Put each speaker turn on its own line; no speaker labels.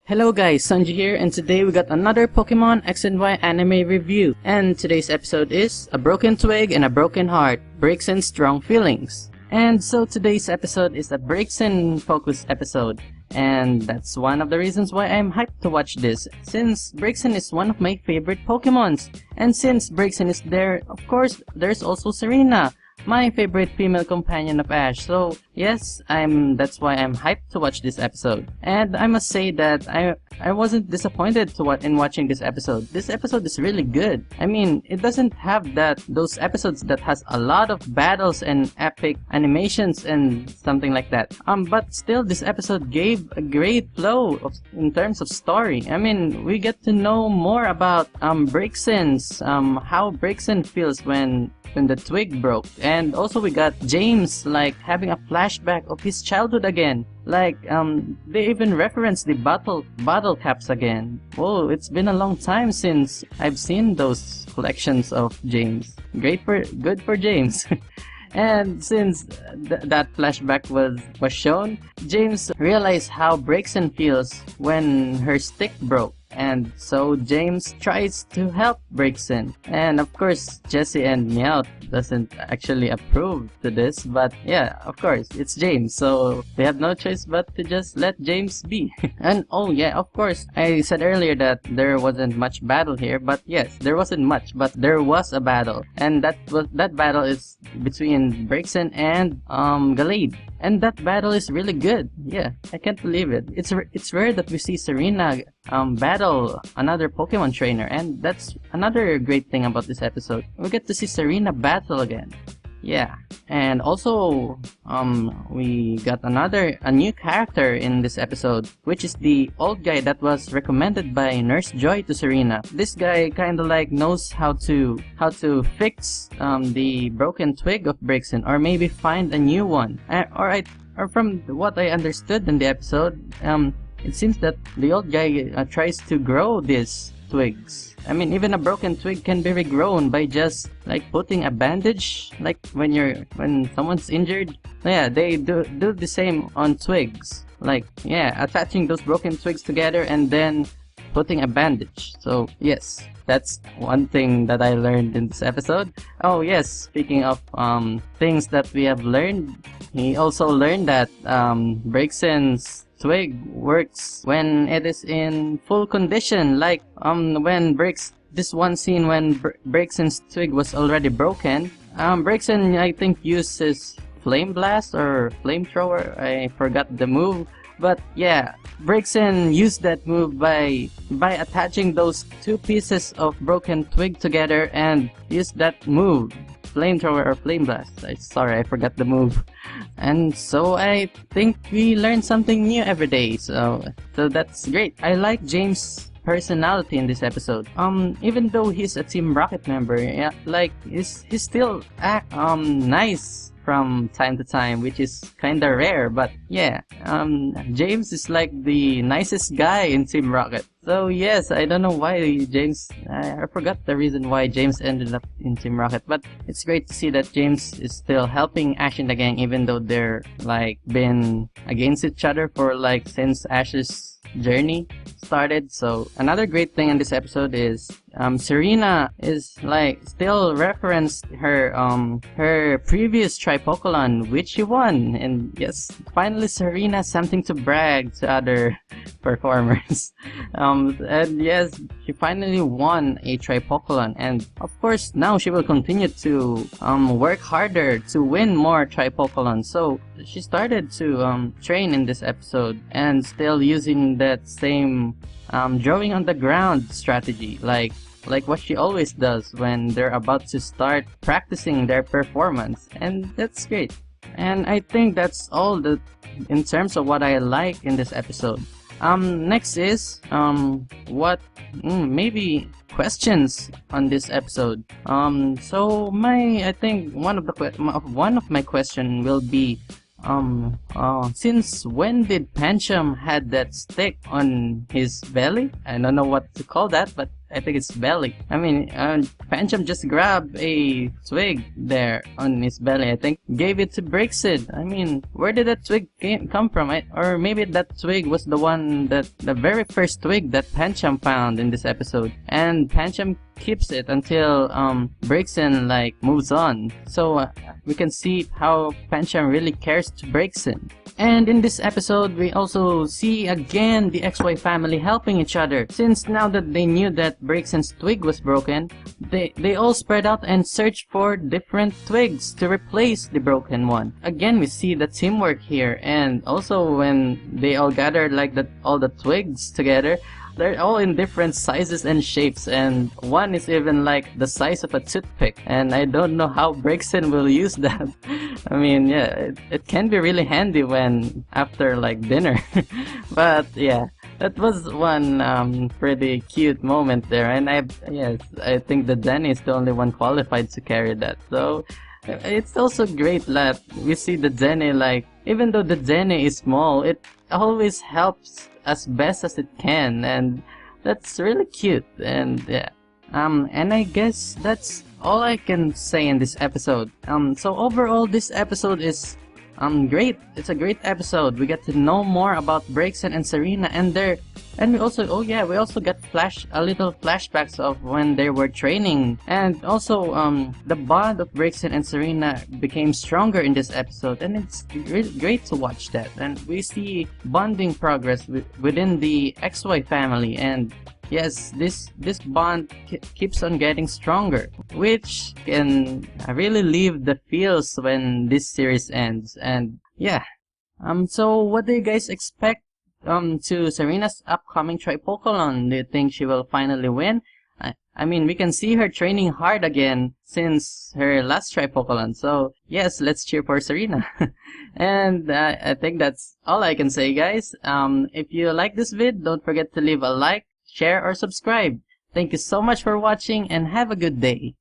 Hello guys, Sanji here, and today we got another Pokemon X and Y anime review. And today's episode is A Broken Twig and a Broken Heart, Braxien Strong Feelings. And so today's episode is a Braxien focused episode. And that's one of the reasons why I'm hyped to watch this, since Braxien is one of my favorite Pokemons. And since Braxien is there, of course, there's also Tairenar, my favorite female companion of Ash. So yes, that's why I'm hyped to watch this episode. And I must say that I wasn't disappointed in watching this episode. This episode is really good. I mean, it doesn't have those episodes that has a lot of battles and epic animations and something like that. But still, this episode gave a great flow in terms of story. I mean, we get to know more about Braxien's how Braxien feels when the twig broke, and also we got James like having a flashback of his childhood again. Like they even referenced the bottle caps again. Whoa, it's been a long time since I've seen those collections of James. Good for James. And since that flashback was shown, James realized how Braxien feels when her stick broke. And so James tries to help Braxien. And of course, Jessie and Meowth doesn't actually approve to this, but yeah, of course, it's James, so they have no choice but to just let James be. And oh yeah, of course, I said earlier that there wasn't much battle here, but yes, there wasn't much, but there was a battle. And that battle is between Braxien and Gallade. And that battle is really good. Yeah, I can't believe it. It's rare that we see Tairenar battle another Pokemon trainer, and that's another great thing about this episode. We get to see Tairenar battle again. Yeah, and also we got a new character in this episode, which is the old guy that was recommended by Nurse Joy to Tairenar. This guy kinda like knows how to fix the broken twig of Braxien, or maybe find a new one. Or from what I understood in the episode, it seems that the old guy tries to grow these twigs. I mean, even a broken twig can be regrown by just like putting a bandage, like when someone's injured. Yeah, they do the same on twigs. Like, yeah, attaching those broken twigs together and then putting a bandage. So yes, that's one thing that I learned in this episode. Oh yes, speaking of things that we have learned, he also learned that Braxien's twig works when it is in full condition, like this one scene when Braxien's twig was already broken. Braxien, I think, uses Flame Blast or Flamethrower, I forgot the move, but yeah, Braxien used that move by attaching those two pieces of broken twig together and used that move, Flamethrower or Flame Blast. Sorry, I forgot the move. And so I think we learn something new every day, so that's great. I like James' personality in this episode. Even though he's a Team Rocket member, yeah, like he's still nice from time to time, which is kinda rare, but yeah, James is like the nicest guy in Team Rocket. So yes, I don't know why James, I forgot the reason why James ended up in Team Rocket, but it's great to see that James is still helping Ash and the gang, even though they're like been against each other for like since Ash's journey started. So another great thing in this episode is Tairenar is like still referenced her previous Tripocolon, which she won. And yes, finally Tairenar has something to brag to other performers. And yes, she finally won a Tripocolon, and of course now she will continue to work harder to win more Tripocolon. So she started to train in this episode and still using that same drawing on the ground strategy, like what she always does when they're about to start practicing their performance, and that's great. And I think that's all in terms of what I like in this episode. Next is maybe questions on this episode. So I think one of my question will be, since when did Pancham had that stick on his belly? I don't know what to call that, but I think it's belly. I mean, Pancham just grabbed a twig there on his belly. I think gave it to Braxien. I mean, where did that twig come from? Or maybe that twig was the one that the very first twig that Pancham found in this episode, and Pancham keeps it until Braxien like moves on. So we can see how Pancham really cares to Braxien. And in this episode, we also see again the XY family helping each other. Since now that they knew that Braxien's twig was broken, they all spread out and searched for different twigs to replace the broken one. Again, we see the teamwork here, and also when they all gathered like all the twigs together, they're all in different sizes and shapes, and one is even like the size of a toothpick, and I don't know how Braxien will use that. I mean, yeah, it can be really handy when after like dinner. But yeah, that was one pretty cute moment there, and I think the Danny is the only one qualified to carry that. So it's also great that we see the Danny, like, even though the Danny is small, it always helps as best as it can, and that's really cute. And yeah, and I guess that's all I can say in this episode. So overall, this episode is great. It's a great episode. We get to know more about Braxien and Tairenar and we also got a little flashbacks of when they were training, and also the bond of Braxien and Tairenar became stronger in this episode, and it's really great to watch that. And we see bonding progress within the XY family, and yes, this bond keeps on getting stronger, which can really leave the feels when this series ends. And yeah, so what do you guys expect to Tairenar's upcoming Tripocolon? Do you think she will finally win? I mean, we can see her training hard again since her last Tripocolon. So yes, let's cheer for Tairenar. And I think that's all I can say, guys. If you like this vid, don't forget to leave a like, share, or subscribe. Thank you so much for watching, and have a good day.